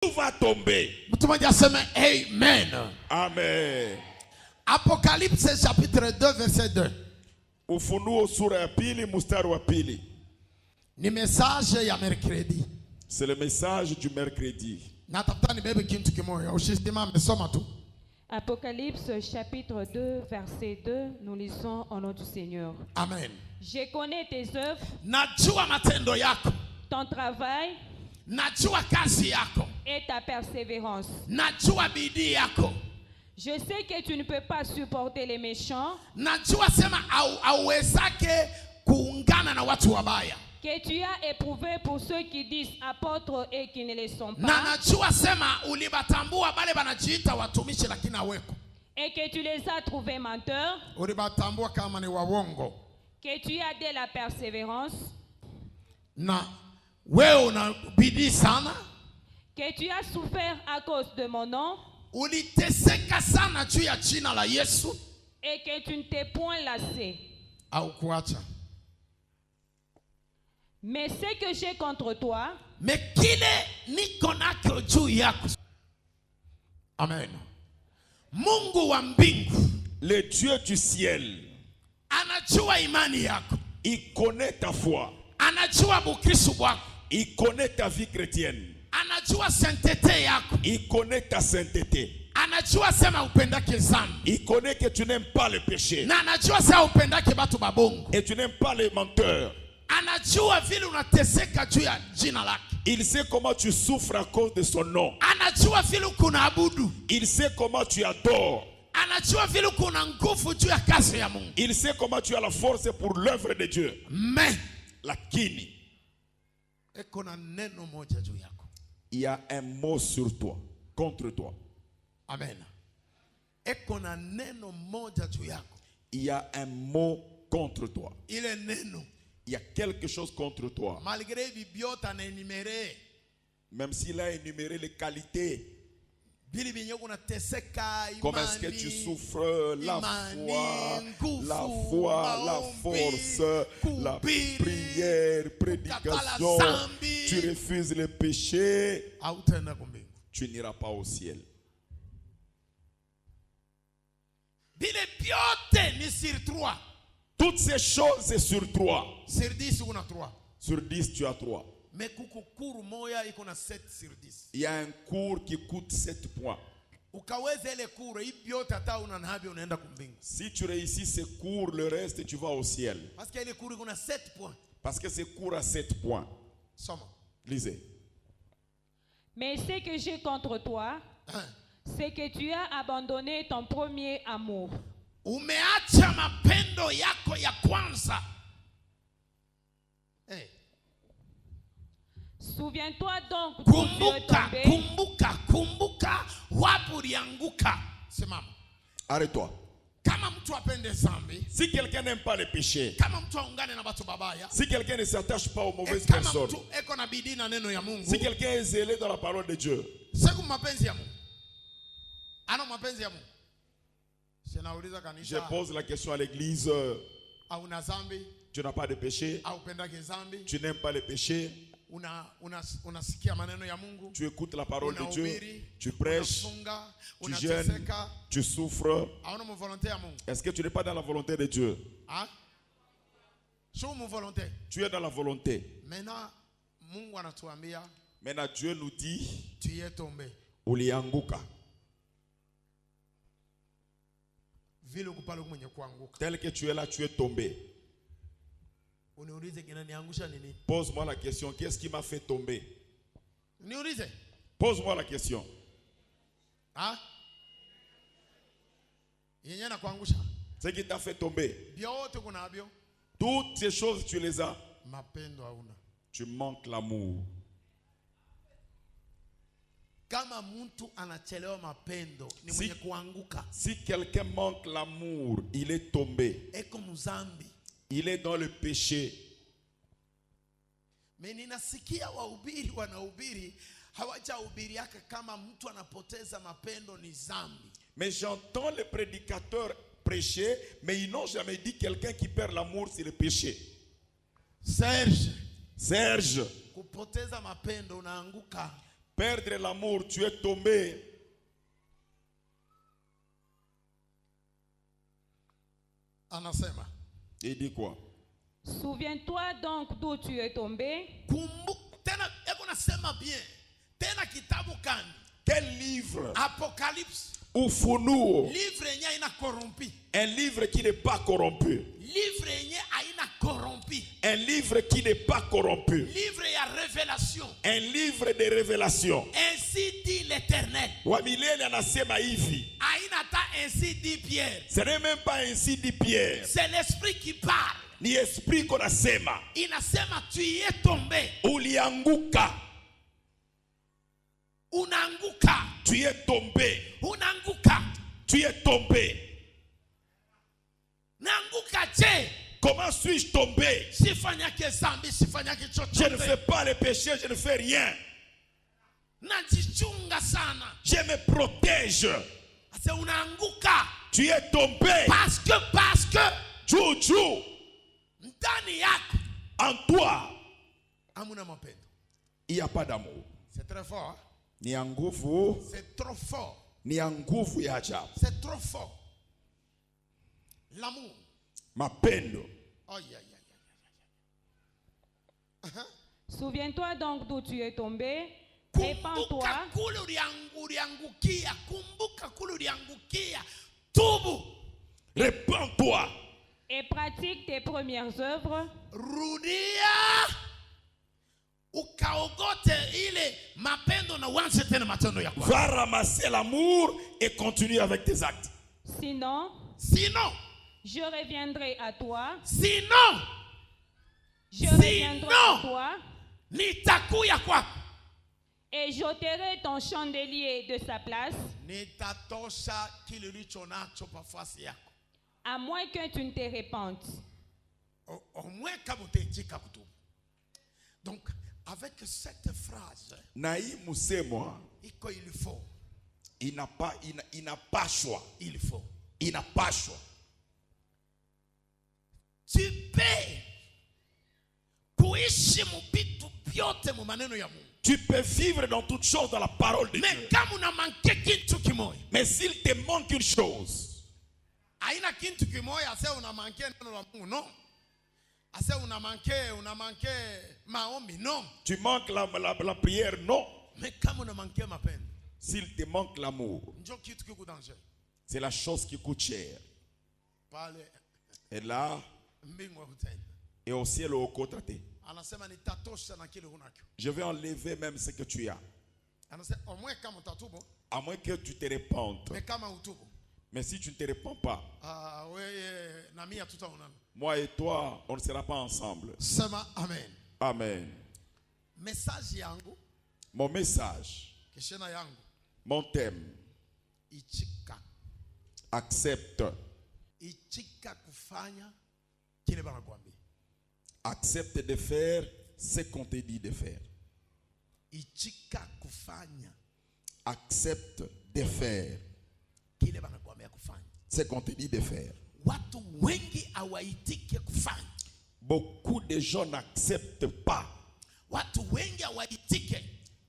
Tout va tomber. Amen. Amen. Apocalypse chapitre 2 verset 2. Ufunuo sura ya pili mstari wa pili. Ni message ya mercredi. C'est le message du mercredi. Natafuta nibebe kitu kimoja. Ushisimame soma tu. Apocalypse chapitre 2 verset 2, nous lisons au nom du Seigneur. Amen. Je connais tes œuvres, Najua matendo yako. ton travail Najua kazi yako. et ta persévérance. Najua bidii yako. Je sais que tu ne peux pas supporter les méchants, Najua sema auwezake kuungana na watu wabaya. que tu as éprouvé pour ceux qui disent apôtres et qui ne le sont Na pas, najua sema ulibatambua bale banajiita watumishi lakini haweko. et que tu les as trouvés menteurs, Ulibatambua kama ni wawongo. que tu as de la persévérance, Na wewe una bidii sana. que tu as souffert à cause de mon nom, Uliteseka sana juu ya jina la Yesu. et que tu ne t'es point lassé. Au kuacha. Mais ce que j'ai contre toi, Mekile niko nako juu yako. Amen. Mungu wa mbingu Le Dieu du ciel, anajua imani yako. il connaît ta foi. Anajua bukristo bwako. Il connaît ta vie chrétienne. Anajua sainteté yako. Il connaît ta sainteté. Anajua sema upendake zambi. Il connaît que tu n'aimes pas le péché. Na anajua sema upendake batu babongo. Et tu n'aimes pas les menteurs. Anajua vile unateseka juu ya jina lake. Il sait comment tu souffres à cause de son nom. Anajua vile kuna abudu. Il sait comment tu adores. Anajua vile kuna nguvu juu ya kazi ya Mungu. Il sait comment tu as la force pour l'œuvre de Dieu. Mais Lakini, eko na neno moja juu yako. il y a un mot sur toi, contre toi. Amen. Eko na neno moja juu yako. Il y a un mot contre toi. Ile neno Il y a quelque chose contre toi. malgré bibiota na enumere Même s'il a énuméré les qualités. bili binyo kuna teseka imani. Comment est-ce que tu souffres? La imani, foi, la nguvu, foi, la maombi, force, la kuhubiri, prière, kukatala prédication. zambi. Tu refuses le péché. Hautaenda kumbingu. Tu n'iras pas au ciel. Bile biote ni sur 3. Toutes ces choses, c'est sur 3. Sur 10 kuna 3. Sur 10, tu as 3. Mais kukukuru moya iko na 7 sur 10. Il y a un cours qui coûte 7 points. Ukaweza ile kuru hii biote hata una nabi unaenda kumbingu. Si tu réussis ces cours, le reste, tu vas au ciel. Parce que ile kuru iko na 7 points. Parce que ces cours a 7 points. Soma. Lisez. mais ce que j'ai contre toi, c'est que tu as abandonné ton premier amour. Umeacha mapendo yako ya kwanza. Hey. Souviens-toi donc d'où tu es tombé. Kumbuka wapi ulianguka. Simama. Arrête-toi. Kama mtu apende zambi, Si quelqu'un n'aime pas le péché, kama mtu aungane na watu babaya, si quelqu'un ne s'attache pas aux mauvaises kama personnes, mtu eko na bidii na neno ya Mungu, si quelqu'un est zélé dans la parole de Dieu, siku mapenzi ya Mungu. Ana mapenzi ya Mungu. Sinauliza je kanisa, pose la question à l'église, hauna zambi, tu n'as pas de péché, haupendake zambi, tu n'aimes pas le péché, unasikia maneno ya Mungu, tu écoutes la parole de Dieu, unahubiri, tu prêches, unafunga, tu jeûnes, unateseka, tu souffres. hauna volonté ya Mungu. Est-ce que tu n'es pas dans la volonté de Dieu? Ah? Sio volonté. Tu es dans la volonté. Maintenant Mungu anatuambia Maintenant Dieu nous dit, tu es tombé. ulianguka. Vile ukupalo mwenye kuanguka. Tel que tu es là, tu es tombé. Uniulize kinaniangusha nini? Pose-moi la question, qu'est-ce qui m'a fait tomber? Uniulize. Pose-moi la question. Ah? Yenye na kuangusha. Ce qui t'a fait tomber. Biote kuna abio. Toutes ces choses, tu les as. Mapendo hauna. Tu manques l'amour. Kama mtu anachelewa mapendo ni mwenye kuanguka. Si quelqu'un manque l'amour, il est tombé. Eko mzambi. Il est dans le péché. Mais ninasikia wahubiri wanahubiri hawajahubiri yake kama mtu anapoteza mapendo ni zambi. Mais j'entends les prédicateurs prêcher, mais ils n'ont jamais dit quelqu'un qui perd l'amour, c'est le péché. Serge. Serge. Kupoteza mapendo unaanguka. Perdre l'amour, tu es tombé. Anasema. Il dit quoi? Souviens-toi donc d'où tu es tombé. Tena eko nasema bien. Tena kitabu kani? Quel livre? Apocalypse. Ufunuo. Livre yenye haina corrompu. Un livre qui n'est pas corrompu. Livre yenye haina corrompu. Un livre qui n'est pas corrompu. Livre ya révélation. Un livre de révélation. Ainsi dit l'Éternel. Wamilele anasema hivi. Haina ta ainsi dit Pierre. Ce n'est même pas ainsi dit Pierre. C'est l'esprit qui parle. Ni esprit konasema. Inasema tu y es tombé. Ulianguka. Unaanguka. Tu es tombé. Unaanguka. Tu es tombé. Naanguka je. Comment suis-je tombé? Sifanyake zambi, sifanyake chochote. Je ne fais pas le péché, je ne fais rien. Najichunga sana. Je me protège. Ase unaanguka. Tu es tombé. Parce que Juju. ndani yako. En toi. Hamuna mapendo. Il n'y a pas d'amour. C'est très fort. Hein? Ni ya nguvu. C'est trop fort. Ni ya nguvu ya ajabu. C'est trop fort. L'amour. Mapendo. Oh, yeah. Souviens-toi donc d'où tu es tombé. Répands-toi. Kumbuka kule uliangukia. Kumbuka kule uliangukia. Tubu. Répands-toi. Et pratique tes premières œuvres. Rudia. Ukaogote ile mapendo na uanze tena matendo ya kwanza. Va ramasser l'amour et continue avec tes actes. Sinon, je reviendrai à toi. Je reviendrai à toi. Nitakuya kwako. Et j'ôterai ton chandelier de sa place. Nitatosha kile ulicho nacho pa fasi yako. À moins que tu ne te répandes. Au moins kama utaitika kutubu. Donc avec cette phrase, Naï Moussemoi, iko il faut. Il n'a pas choix. Il faut. Il n'a pas choix. Tu peux kuishi mubitu byote mu maneno ya Mungu. Tu peux vivre dans toutes choses dans la parole de Dieu. Mais kama una manke kitu kimoja. Mais s'il te manque une chose. Haina kitu kimoja ase una manke neno la Mungu, non. Ase una manke maombi, non. Tu manques la prière, non. Mais kama una manke mapendo. S'il te manque l'amour. Njo kitu kiko danger. C'est la chose qui coûte cher. Pale. Et là, Mbingu hutenda. et au ciel au côté. Anasema nitatosha na kile hunakyo. Je vais enlever même ce que tu as. Anasema au moins kama utatubu. À moins que tu te répandes. Mais kama utubu. Mais si tu ne te répands pas, moi et toi, on ne sera pas ensemble. Sema amen. Amen. Message yangu. Mon message. Kishena yangu. Mon thème. Ichika. Accepte. Ichika kufanya kile banakuambia. Accepte de faire ce qu'on te dit de faire. Ichika kufanya. Accepte de faire kile banakuambia kufanya. Ce qu'on te dit de faire. Watu wengi hawaitiki kufanya. Beaucoup de gens n'acceptent pas. Watu wengi hawaitiki.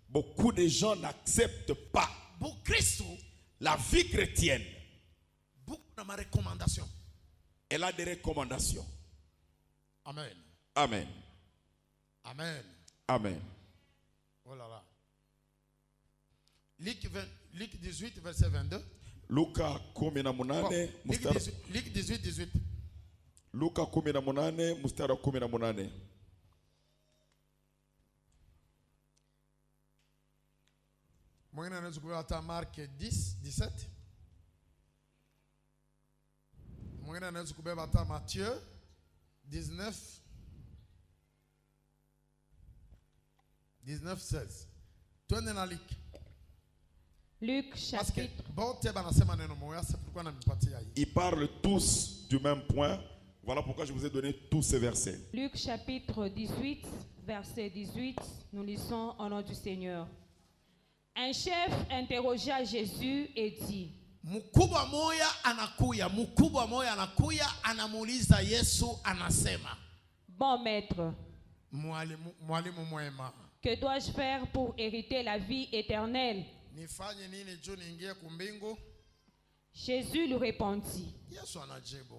Beaucoup de gens n'acceptent pas. Bukristo, la vie chrétienne, beaucoup de ma recommandation. Elle a des recommandations. Amen. Amen. Amen. Amen. Oh là là. Luc 18, verset 22. Luka 18. Luc 18. Luka 18 mstari 18. Mwingine anaweza kubeba hata Mark 10:17. Mwingine anaweza kubeba hata Matthieu 19:16. Twende na Luc. Luc chapitre. Ils parlent tous du même point. Voilà pourquoi je vous ai donné tous ces versets. Luc chapitre 18, verset 18. Nous lisons au nom du Seigneur. Un chef interrogea Jésus et dit: Mkubwa moya anakuya anamuuliza Yesu anasema. Bon maître. Mwalimu mwema. Que dois-je faire pour hériter la vie éternelle? Nifanye nini juu niingie kumbingu? Jésus lui répondit, Yesu anajibu,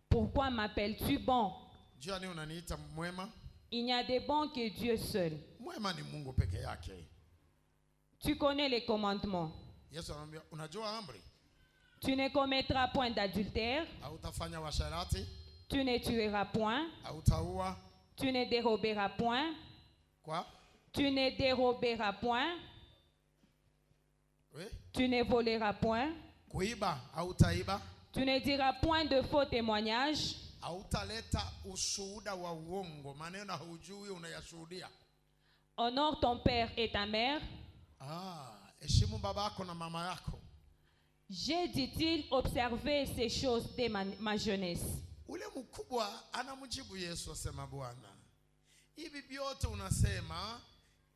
pourquoi m'appelles-tu bon? juu ni unaniita mwema? Il n'y a de bons que Dieu seul. Mwema ni Mungu peke yake. Tu connais les commandements. Yesu anamwambia, unajua amri? Tu ne commettras point d'adultère. Hautafanya washarati. Tu ne tueras point. Hautaua. Tu ne déroberas point. Quoi? Tu ne déroberas point. Oui? Tu ne voleras point. Kuiba, hautaiba. Tu ne diras point de faux témoignages. Hautaleta ushuhuda wa uongo, maneno hujui unayashuhudia. Honore ton père et ta mère. Heshimu babako na mama yako. J'ai, dit-il, observé ces choses dès ma jeunesse. Ule mkubwa anamjibu Yesu asema, Bwana, hivi vyote unasema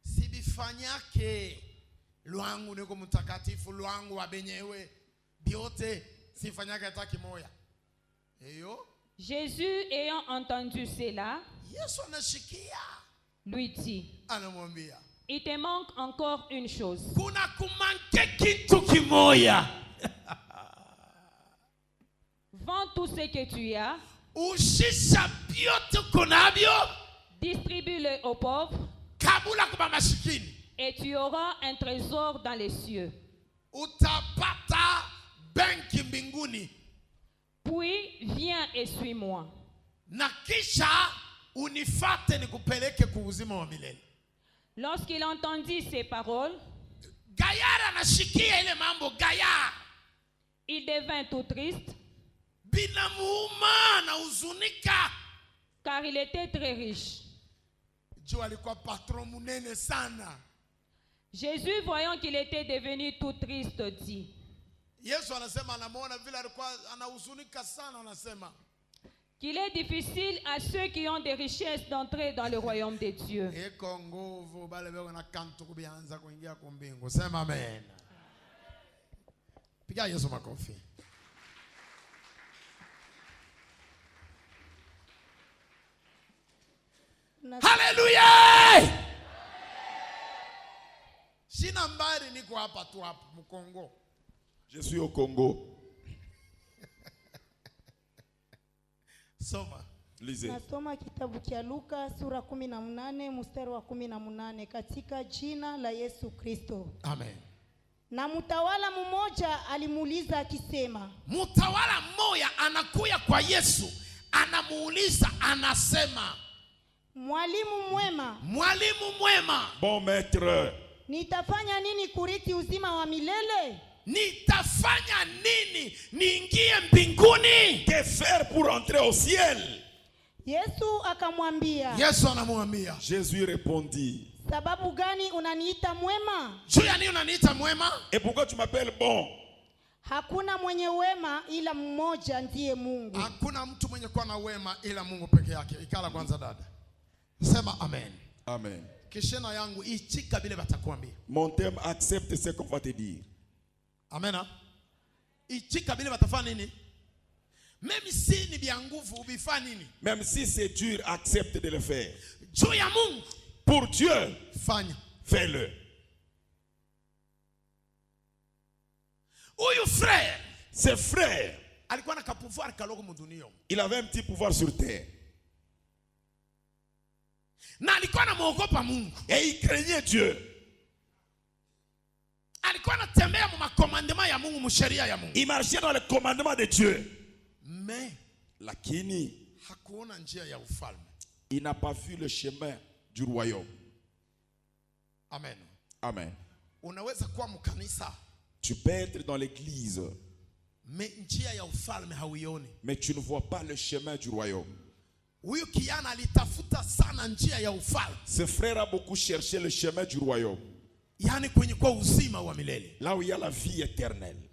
sibifanyake. Lwangu niko mtakatifu, lwangu wabenyewe vyote sifanyake hata kimoya. Eyo. Jésus, ayant entendu cela, Yesu anashikia, lui dit, anamwambia, il te manque encore une chose. Kuna kumanke kitu kimoya. Vends tout ce que tu as. Ushisha vyote kunavyo. Distribue-le aux pauvres. Kabula kwa masikini. Et tu auras un trésor dans les cieux. Utapata benki mbinguni. Puis viens et suis-moi. Na kisha unifate nikupeleke kuuzima wa milele. Lorsqu'il entendit ces paroles, Gayara anashikia ile mambo Gayara. Il devint tout triste. Binamuuma na uzunika. Car il était très riche. Juu alikuwa patron munene sana. Jésus, voyant qu'il était devenu tout triste, dit, Yesu anasema anamuona vile alikuwa anahuzunika sana, anasema qu'il est difficile à ceux qui ont des richesses d'entrer dans le royaume de Dieu. eko nguvu bale bego na kantu kubianza kuingia kumbingu. Sema amen. Piga Yesu makofi. Hallelujah! Sina mbari, niko hapa tu hapa Mkongo. Je suis au Congo. Soma. Lisez. Nasoma kitabu cha Luka sura 18 mstari wa 18 katika jina la Yesu Kristo. Amen. Na mtawala mmoja alimuuliza akisema, mtawala mmoja anakuya kwa Yesu, anamuuliza, anasema, mwalimu mwema, mwalimu mwema, Bon maître, nitafanya nini kurithi uzima wa milele? Nitafanya nini niingie mbinguni? que faire pour entrer au ciel? Yesu akamwambia, Yesu anamwambia, Jésus répondit, sababu gani unaniita mwema? juu ya nini unaniita mwema? et pourquoi tu m'appelles bon? Hakuna mwenye wema ila mmoja ndiye Mungu. Hakuna mtu mwenye kuwa na wema ila Mungu peke yake. Ikala kwanza dada. Sema amen. Amen. Kishena yangu ichika vile batakwambia. Mon thème, accepte ce qu'on va te dire. Amen. Ichika vile batafanya nini? Même si ni bya nguvu ubifanya nini? Même si c'est dur, accepte de le faire. Juu ya Mungu. Pour Dieu, Fanya. fais-le. Huyu frère, Ses frères, alikuwa na kapouvoir kaloko mdunia. il avait un petit pouvoir sur terre. Na alikuwa anamuogopa Mungu. Et il craignait Dieu. Alikuwa anatembea mu makomandema ya Mungu, mu sheria ya Mungu. Il marchait dans le commandement de Dieu. Mais Lakini, hakuona njia ya ufalme. il n'a pas vu le chemin du royaume. Amen. Amen. Unaweza kuwa mkanisa, Tu peux être dans l'église, mais njia ya ufalme hauioni. mais tu ne vois pas le chemin du royaume. Huyu kijana alitafuta sana njia ya ufalme. Ce frère a beaucoup cherché le chemin du royaume. Yani kwenye kwa uzima wa milele. Là où il y a la vie éternelle.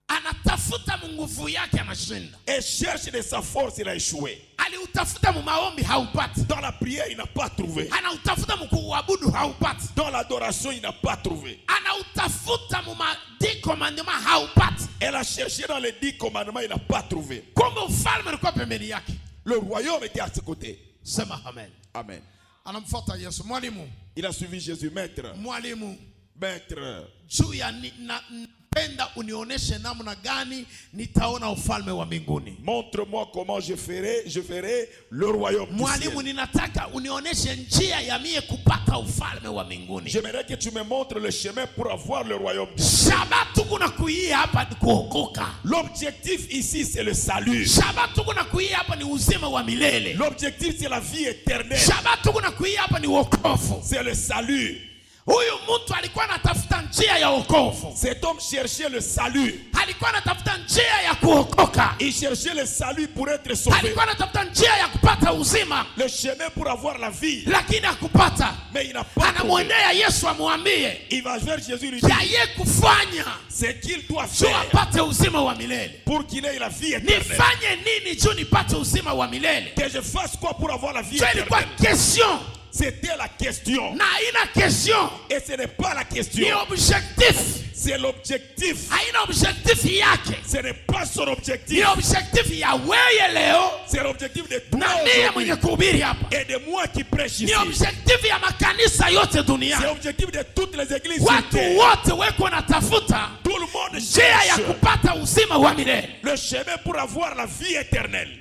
Anatafuta nguvu yake anashinda. Et cherche de sa force, il a échoué. Aliutafuta mu maombi haupati. Dans la prière, il n'a pas trouvé. Anautafuta mu kuabudu haupati. Dans l'adoration, il n'a pas trouvé. Anautafuta mu madi commandement haupati. Elle a cherché dans les 10 commandements, il n'a pas trouvé. Kumbe ufalme ulikuwa pembeni yake. Le royaume était à ses côtés. Sema amen. Amen. Anamfuata Yesu. Mwalimu. Il a suivi Jésus. Maître. Mwalimu. Maître. Juu ya napenda unioneshe namna gani nitaona ufalme wa mbinguni. Montre-moi comment je ferai le royaume du Mwalimu, ciel. ninataka unioneshe njia ya mie kupata ufalme wa mbinguni. J'aimerais que tu me montres le chemin pour avoir le royaume du ciel. Sababu kuna kuia hapa ni kuokoka. L'objectif ici c'est le salut. Sababu kuna kuia hapa ni uzima wa milele. L'objectif c'est la vie éternelle. Sababu kuna kuia hapa ni wokovu. C'est le salut. Huyu mtu alikuwa anatafuta njia ya wokovu. Cet homme cherchait le salut. Alikuwa anatafuta njia ya kuokoka. Il cherchait le salut pour être sauvé. Alikuwa anatafuta njia ya kupata uzima. Le chemin pour avoir la vie. Lakini hakupata. Mais il n'a pas. Anamwendea Yesu amwambie. Il va vers Jésus lui dire. Yeye kufanya. C'est qu'il doit Juu faire. apate uzima wa milele. Pour qu'il ait la vie éternelle. Nifanye nini juu nipate uzima wa milele? Que je fasse quoi pour avoir la vie éternelle? Ilikuwa question. C'était la question. Na ina question. Et ce n'est pas la question. Ni objectif. C'est l'objectif. Haina objectif yake. Ce n'est pas son objectif. Ni objectif ya wewe leo. C'est l'objectif de toi Na mimi mwenye kuhubiri hapa. et de moi qui prêche ici. Ni objectif ya makanisa yote C'est duniani. l'objectif de toutes les églises. Watu wote weko natafuta Tout le monde njia ya cherche kupata uzima wa milele. le chemin pour avoir la vie éternelle.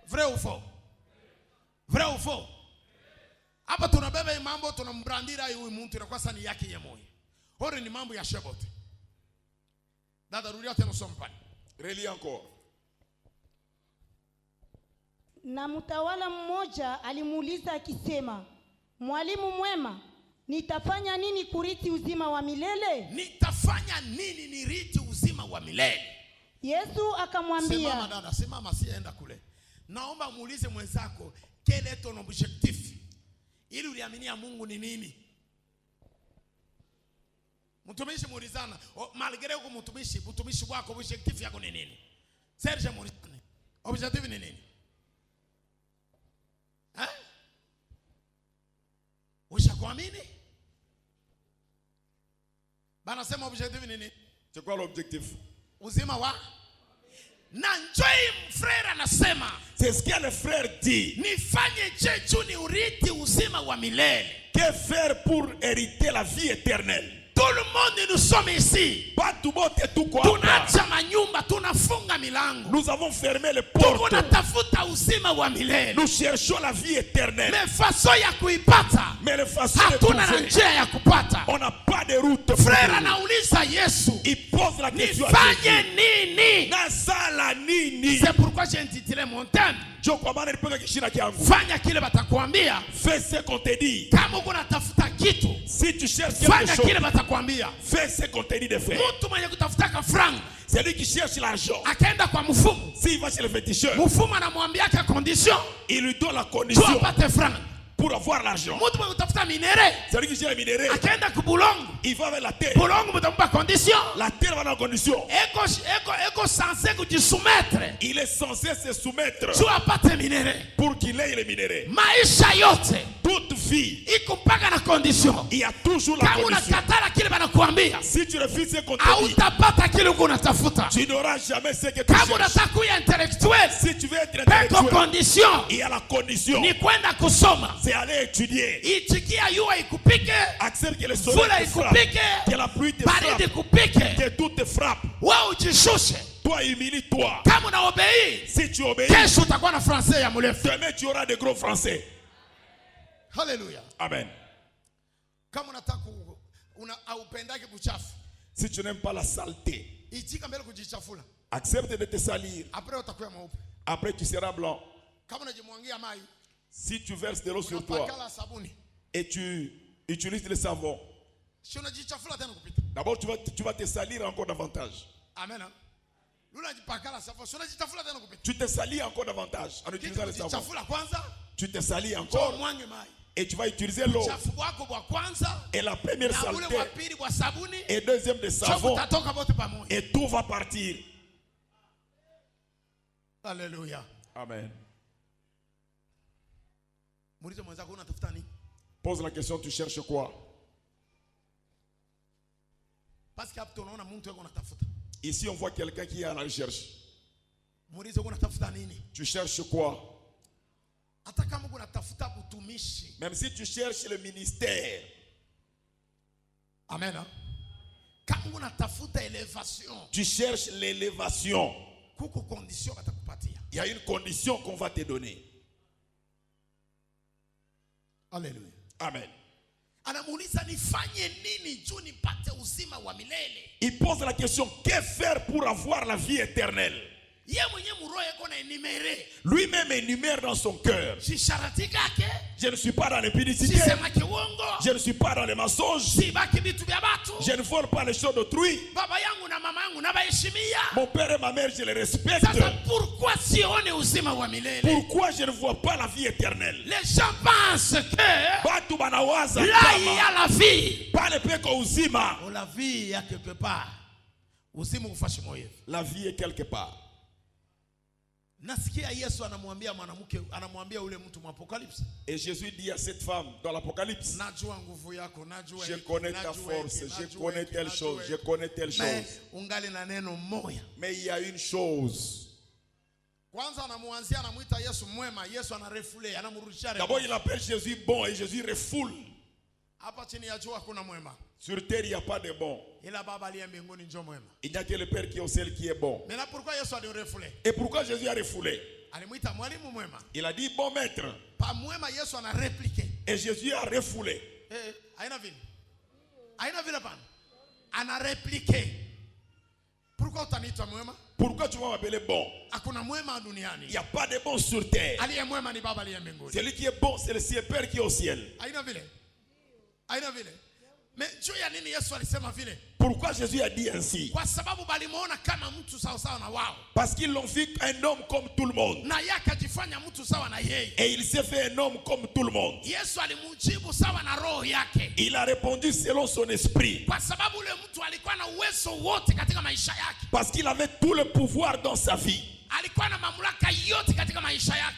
Vrai ou faux? Vrai ou faux? Hapa tunabeba hii mambo tunambrandira huyu mtu inakuwa sani yake ya moyo. Hore ni mambo ya shebote. Dada rudia tena usome pale. Relis encore. Na mtawala mmoja alimuuliza akisema, mwalimu mwema, nitafanya nini kurithi uzima wa milele? Nitafanya nini nirithi uzima wa milele? Yesu akamwambia, Simama dada, simama sienda kule. Naomba muulize mwenzako, quel est ton objectif? Ili uliaminia Mungu ni nini? Mtumishi muulizana, malgré uko mtumishi wako objectif yako ni nini? Serge muulizana, objectif ni nini? Ushakuamini? Bana sema objectif ni nini? C'est quoi l'objectif? Uzima wa na njoi frère anasema. C'est ce que le frère dit. Nifanye je juu ni urithi uzima wa milele? Que faire pour hériter la vie éternelle? Tout le monde nous sommes ici. Pas tout le monde est tout quoi. Tunaacha manyumba, tunafunga milango. Nous avons fermé les portes. Tunatafuta uzima wa milele. Nous cherchons la vie éternelle. Mais façon ya kuipata. Mais la façon de hatuna na trouver. njia ya kupata. On n'a pas de route. Frère anauliza Yesu. Il pose la question à Nifanye Jésus. nini? Nasala nini? C'est pourquoi j'ai intitulé mon thème. Fanya kile batakwambia. Fais ce qu'on te dit. Kama uko natafuta kitu. Si tu cherches quelque Fanya chose. kile batakwambia. Fais ce qu'on te dit de faire. Mtu mwenye kutafuta franga. C'est lui qui cherche l'argent. Akaenda kwa mfumu. S'il va chez le féticheur. Mfumu anamwambia ka condition. Il lui donne la condition. Tu apate franga. Pour avoir l'argent. Mtu mwenye kutafuta minere. C'est lui qui cherche les minéraux. Akaenda ku bulongo. Il va vers la terre. Bulongo mtampa condition. La terre va dans la condition. Eko censé kujisoumettre. Il est censé se soumettre. Tu apate minere. Pour qu'il ait les minéraux. Maisha yote. Toute vie. Iko mpaka na condition. Il y a toujours la condition. Kama unakatala kile banakuambia. Si tu refuses ce qu'on te dit. Hautapata kile uko unatafuta. Tu n'auras jamais ce que tu cherches. cherches. Kama unataka kuwa intellectuel. Si tu veux être intellectuel. Eko condition. Il y a la condition. Ni kwenda kusoma. C'est aller étudier. Itikia yua ikupike. Accepte que le soleil te frappe. Que la pluie te frappe. Que tout te frappe. Wewe ujishushe. Toi humilie-toi. Kama una obéir. Si tu obéis. Kesho utakuwa na français ya mrefu. Demain tu auras de gros français. Hallelujah. Amen. Kama unataka haupendake kuchafu. Si tu n'aimes pas la saleté. Itika mbele kujichafula. Accepte de te salir. Après utakuwa mweupe. Après tu seras blanc. Kama unajimwangia mai. Si tu verses de l'eau sur toi et tu utilises le savon, d'abord tu vas te salir encore davantage. Amen. Tu te salis encore davantage en utilisant le savon. Tu te salis encore et tu vas utiliser l'eau. Et la première saleté et deuxième de savon et tout va partir. Alléluia. Amen. Pose la question, tu cherches quoi? Ici on voit quelqu'un qui est à la recherche. Tu cherches quoi? Même si tu cherches le ministère. Amen. Tu cherches l'élévation. Il y a une condition qu'on va te donner. Alléluia. Amen. Il pose la question, que faire pour avoir la vie éternelle? Lui-même énumère dans son cœur. Je ne suis pas dans l'impudicité. Je ne suis pas dans les mensonges. Je ne vole pas les choses d'autrui. Mon père et ma mère, je les respecte. Pourquoi je ne vois pas la vie éternelle? Les gens pensent que là il y a la vie. La vie il y a quelque part. La vie est quelque part. Et Jésus dit à cette femme dans l'Apocalypse, je connais ta force, je connais telle chose, je connais telle chose. Mais il y a une chose. D'abord il appelle Jésus bon et Jésus refoule. Sur terre il n'y a pas de bon. Il n'y a que le Père qui est au ciel qui est bon. Et pourquoi Jésus a refoulé? Il a dit bon maître. Et Jésus a refoulé. Pourquoi tu vas m'appeler bon? Il n'y a pas de bon sur terre. Celui qui est bon, c'est le Père qui est au ciel. Mais pourquoi Jésus a dit ainsi? Parce qu'ils l'ont vu un homme comme tout le monde. Et il s'est fait un homme comme tout le monde. Il a répondu selon son esprit. Parce qu'il avait tout le pouvoir dans sa vie.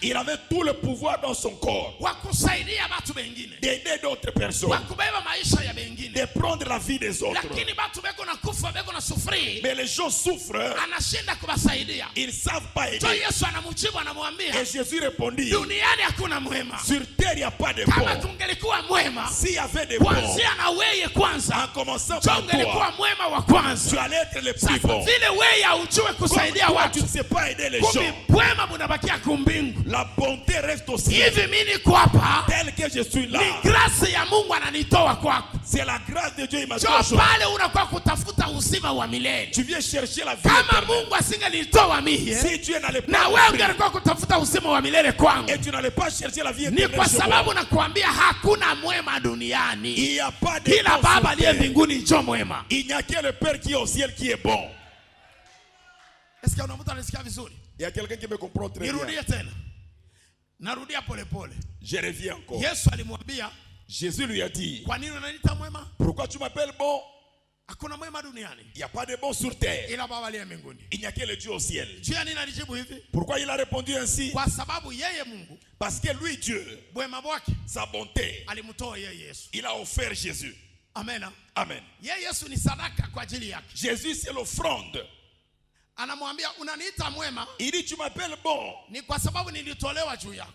Il avait tout le pouvoir dans son corps d'aider d'autres personnes, de prendre la vie des autres. Mais les gens souffrent. Ils ne savent pas aider. Et Jésus répondit, sur terre il n'y a pas de bon. S'il y avait des bons, en commençant par toi, tu allais être le plus bon. Comme toi, tu ne sais pas aider les gens. La bonté reste aussi telle que je suis là. C'est la grâce de Dieu. Tu viens chercher la vie éternelle. Si tu es dans le et tu n'allais pas chercher la vie éternelle, il n'y a pas de bon. Il n'y a que le Père qui est au ciel qui est bon. Est-ce qu'il y a un vizuri? Il y a quelqu'un qui me comprend très bien. Je reviens encore. Jésus lui a dit, pourquoi tu m'appelles bon? Il n'y a pas de bon sur terre. Il n'y a que le Dieu au ciel. Pourquoi il a répondu ainsi? Parce que lui, Dieu, sa bonté, il a offert Jésus. Amen. Amen. Jésus, c'est l'offrande. Il dit, tu m'appelles bon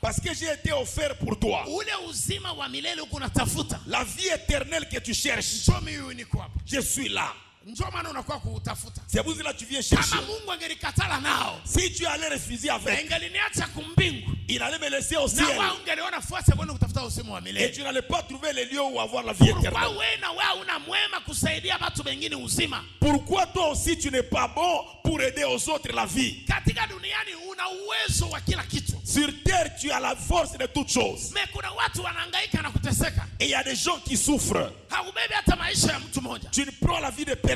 parce que j'ai été offert pour toi. La vie éternelle que tu cherches, je suis là. C'est vous là tu viens chercher. Si tu allais refuser avec, il allait me laisser au ciel. Et tu n'allais pas trouver les lieux où avoir la vie éternelle. Pourquoi toi aussi tu n'es pas bon pour aider aux autres la vie? Sur terre tu as la force de toutes choses. Et il y a des gens qui souffrent. Tu ne prends la vie de personne.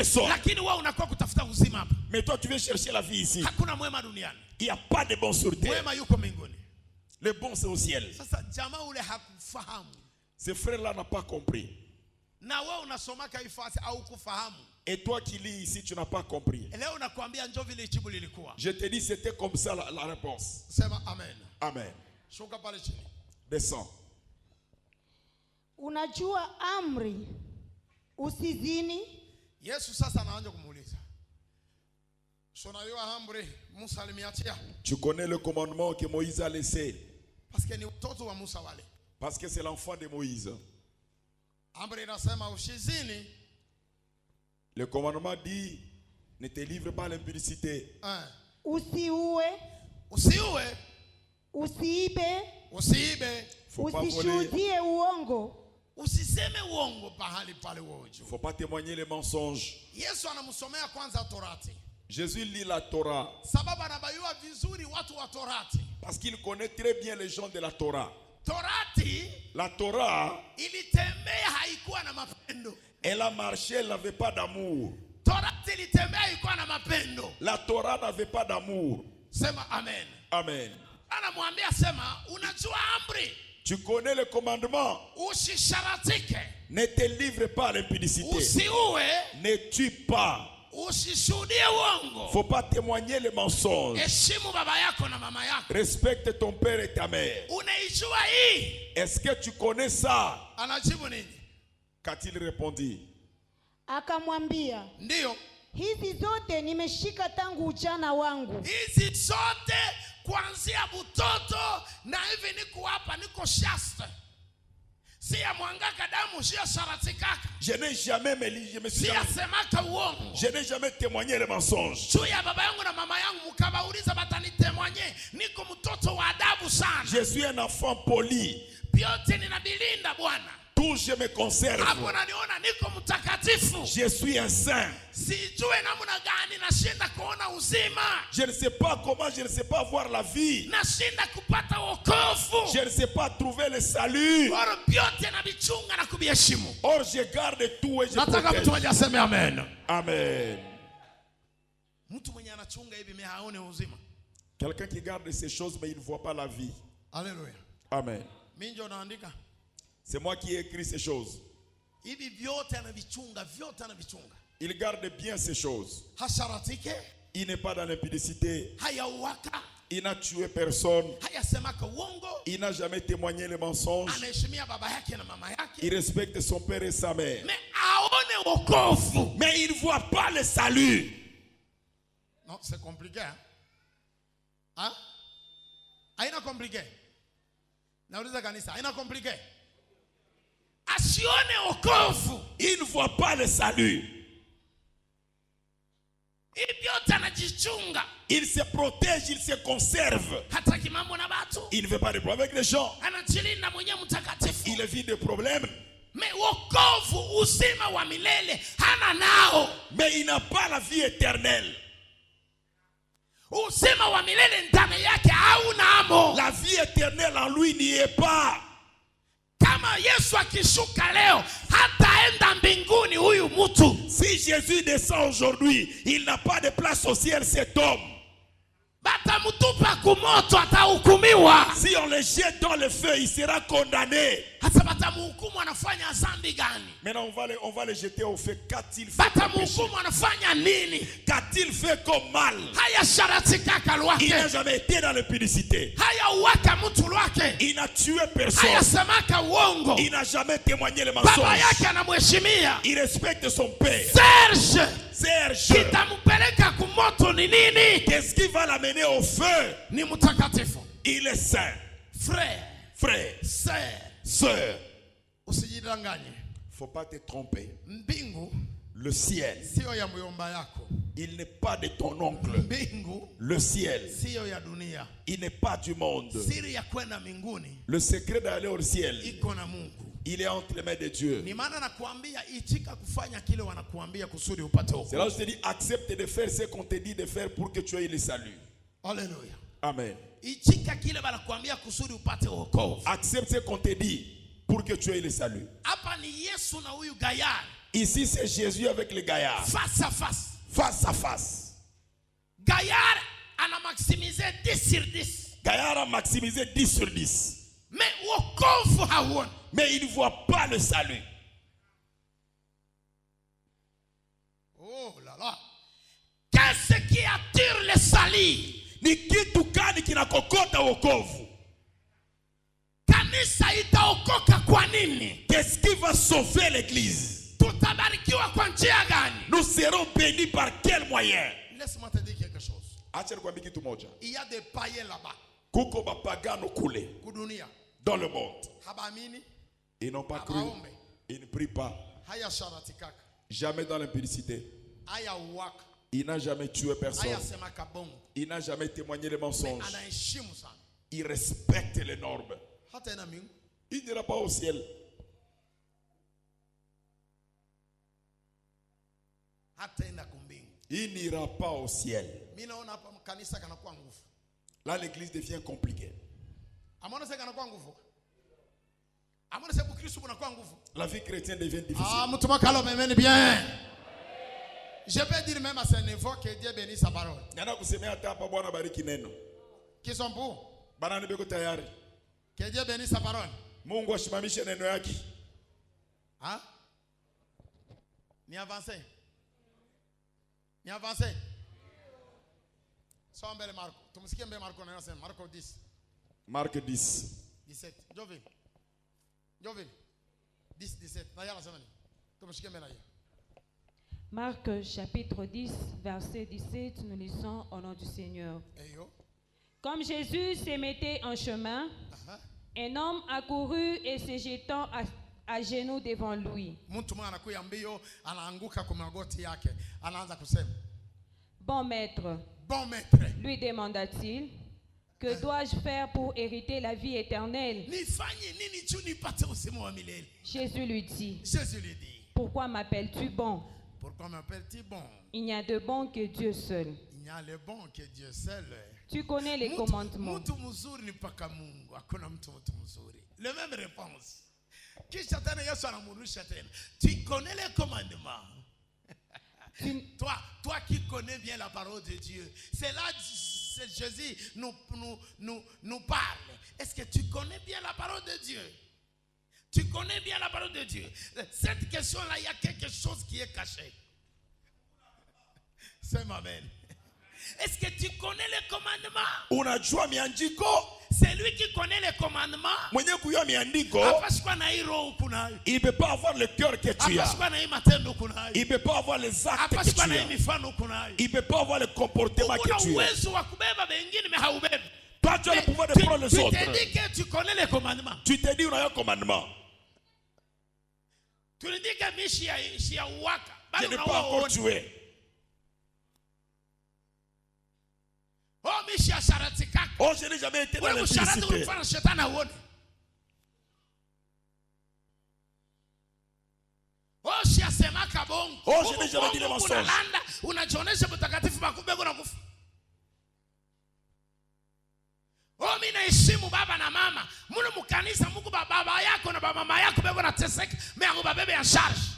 Mais toi tu veux chercher la vie ici. Il n'y a pas de bon sur terre. Le bon c'est au ciel. Ce frère-là n'a pas compris. Et toi qui lis ici, tu n'as pas compris. Je te dis c'était comme ça la réponse. Amen. Amen. Descends. Unajua amri usizini. Yesu sasa anaanza kumuuliza. Tu connais le commandement que Moïse a laissé. Parce que c'est l'enfant de Moïse. Le commandement dit, ne te livre pas à l'impudicité. Usiue, usiibe, Faut pas voler. usishuhudie uongo. Usiseme uongo pahali pale wojo. Faut pas témoigner les mensonges. Yesu anamsomea kwanza Torati. Jésus lit la Torah. Sababu anabayua vizuri watu wa Torati. Parce qu'il connaît très bien les gens de la Torah. Torati, La Torah, ilitembea haikuwa na mapendo. elle a marché, elle n'avait pas d'amour. Torati ilitembea haikuwa na mapendo. La Torah n'avait pas d'amour. Sema amen. Amen. Anamwambia sema, unajua amri. Tu connais le commandement. Usisharatike. Ne te livre pas à l'impudicité. Usiue. Ne tue pas. Usishuhudie uongo. Faut pas témoigner les mensonges. Heshimu baba yako na mama yako. Respecte ton père et ta mère. Unaijua hii? Est-ce que tu connais ça? Anajibu nini? Qu'a-t-il répondu? Akamwambia, Ndio. hizi zote nimeshika tangu ujana wangu. Hizi zote kuanzia butoto na hivi niko hapa niko shasta. Si ya mwangaka damu, si ya sharatikaka. Je n'ai jamais si ya semaka uongo. Je n'ai jamais témoigné les mensonges. Juu ya baba yangu na mama yangu mkabauliza batanitemwanye, niko mtoto wa adabu sana. Je suis un enfant poli. Biote ninabilinda Bwana. Tout je me conserve. Hapo naniona niko mtakatifu. Je suis un saint. Sijue namna gani nashinda kuona uzima. Je ne sais pas comment, je ne sais pas voir la vie. Nashinda kupata wokovu. Je ne sais pas trouver le salut. Or biote na bichunga na kubiheshimu. Or je garde tout et je nataka mtu mmoja aseme amen. Amen. Mtu mwenye anachunga hivi mimi haone uzima. Quelqu'un qui garde ces choses mais il ne voit pas la vie. Alléluia. Amen. Mimi ndio naandika. C'est moi qui ai écrit ces choses. Hivi vyote anavichunga, vyote anavichunga. Il garde bien ces choses. Hasharatike. Il n'est pas dans l'impudicité. Hayauaka. Il n'a tué personne. Hayasemaka uongo. Il n'a jamais témoigné les mensonges. Anaheshimia baba yake na mama yake. Il respecte son père et sa mère. Mais aone wokovu. Mais il ne voit pas le salut. Non, c'est compliqué. Hein? Haina compliqué. Nauliza kanisa, haina compliqué. Asione wokovu. Il ne voit pas le salut. Il se protège, il se conserve. Il ne veut pas de problème avec les gens. Il évite des problèmes. Mais il n'a pas la vie éternelle. La vie éternelle en lui n'y est pas. Si Jésus descend aujourd'hui, il n'a pas de place au ciel, cet homme. Si on le jette dans le feu, il sera condamné. Maintenant on va le jeter au feu. Qu'a-t-il fait comme péché? Qu'a-t-il fait comme mal? Il n'a jamais été dans l'impudicité. Il n'a tué personne. Il n'a jamais témoigné le mensonge. Il respecte son père. Serge, qu'est-ce qui va l'amener au feu? Il est saint. Frère, sœur, faut pas te tromper. Le ciel, il n'est pas de ton oncle. Le ciel, il n'est pas du monde. Le secret d'aller au ciel, il est entre les mains de Dieu. C'est là où je te dis, accepte de faire ce qu'on te dit de faire pour que tu aies le salut. Alléluia. Amen. Accepte ce qu'on te dit pour que tu aies le salut. Ici c'est Jésus avec le gaillard. Face à face. Face à face. Gaillard a maximisé 10 sur 10. Gaillard a maximisé 10 sur 10. Mais il ne voit pas le salut. Oh là là. Qu'est-ce qui attire le salut? Ni kitu gani kinakokota wokovu? Kanisa itaokoka kwa nini? Qu'est-ce qui va sauver l'église? Tutabarikiwa kwa njia gani? Nous serons bénis par quel moyen? Laisse-moi te dire quelque chose. Acha nikwambie kitu moja. Il y a des païens là-bas. Kuko bapagano kule kudunia dans le monde. habamini Ils n'ont pas cru. habaombe Ils ne prient pas. haya sharatikaka Jamais dans l'impudicité. haya uwaka Il n'a jamais tué personne. haya semaka bongo Il n'a jamais témoigné les mensonges. anaheshimu sana Il respecte les normes. hata ina mingu Il n'ira pas au ciel. hata ina kumbingu. Il n'ira pas au ciel. Mimi naona hapa kanisa kanakuwa nguvu. Là, l'église devient compliquée. Amona sasa kanakuwa nguvu. Amona sasa Kristo kunakuwa nguvu. La vie chrétienne devient difficile. Ah, mtu makalo memeni bien. Je peux dire même à ce niveau que Dieu bénisse sa parole. Nana kusemea hata hapa Bwana bariki neno. Qui sont pour? Bana nibeko tayari. Que Dieu bénisse sa parole. Mungu ashimamishe neno yake. Hein? Ni avancer. Ni avancer. Sombe le Marco. Tumsikie mbele Marco na yasema Marco 10. Marc 10. 17. Jovin. 10 17. Na yala sema ni. Tumsikie mbele hiyo. Marc chapitre 10, verset 17, nous lisons au nom du Seigneur. Eyo. Comme Jésus se mettait en chemin, un homme accourut et se jetant à genoux devant lui. Mtu mwana anakuya mbio, anaanguka kwa magoti yake, anaanza kusema, Bon maître, lui demanda-t-il, que dois-je faire pour hériter la vie éternelle? Jésus lui dit, pourquoi m'appelles-tu bon? Pourquoi m'appelles-tu bon? Il n'y a de bon que Dieu seul. Il n'y a le bon que Dieu seul. Tu connais les commandements. La même réponse. Tu connais les commandements. Toi qui connais bien la parole de Dieu, c'est là que Jésus nous parle. Est-ce que tu connais bien la parole de Dieu? Tu connais bien la parole de Dieu? Cette question-là, il y a quelque chose qui est caché. C'est ma belle. Est-ce que tu connais les commandements? Unajua miandiko? C'est lui qui connaît les commandements. Mwenye kujua miandiko, il ne peut pas avoir le cœur que tu as. Il ne peut pas avoir les actes que tu as. Il ne peut pas avoir le comportement que tu as. Toi, tu as le pouvoir de prendre les autres. Tu t'es dit que tu connais les commandements. Tu t'es dit qu'on a un commandement. Tu te dis que je n'ai pas encore tué. Oh, je n'ai jamais été dans l'impudicité. Oh, je n'ai jamais dit les mensonges. Oh, mimi naheshimu baba na mama. Mule mkanisa Mungu baba yako na mama yako bego na teseka, mais on va bébé en charge.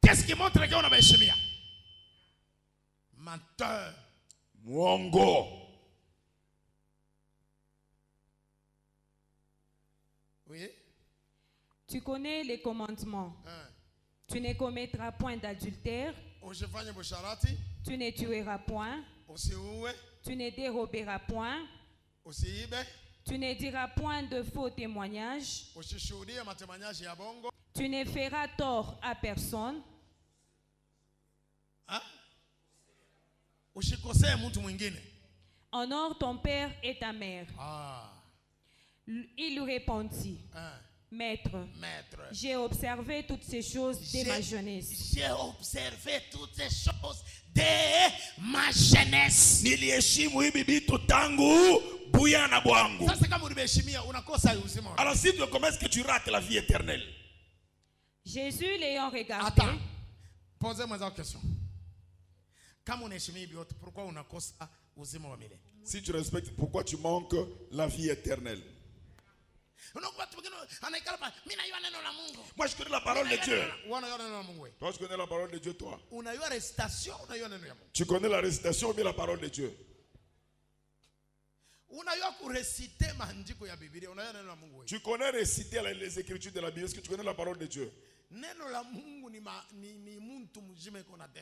Qu'est-ce qui montre que on a beheshimia? Menteur. Mwongo. Oui. Tu connais les commandements. Tu ne commettras point d'adultère. Tu ne tueras point. Tu ne déroberas point. Tu ne diras point de faux témoignages. Tu ne feras tort à personne. Honore ton père et ta mère. Il lui répondit, Maître, j'ai observé toutes ces choses dès ma jeunesse. J'ai observé toutes ces choses dès ma jeunesse. Alors si tu commences que tu rates la vie éternelle. Jésus l'ayant regardé. Attends, posez-moi une question. Si tu respectes, pourquoi tu manques la vie éternelle? Moi je connais la parole de Dieu. Toi tu connais la parole de Dieu, toi. Tu connais la récitation ou bien la parole de Dieu? Tu connais réciter les écritures de la Bible. Est-ce que tu connais la parole de Dieu?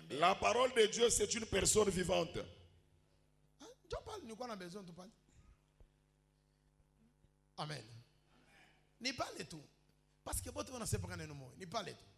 La parole de Dieu, c'est une personne vivante. Amen. Ni parle tout. Parce que vous ne savez pas. Ni parle tout.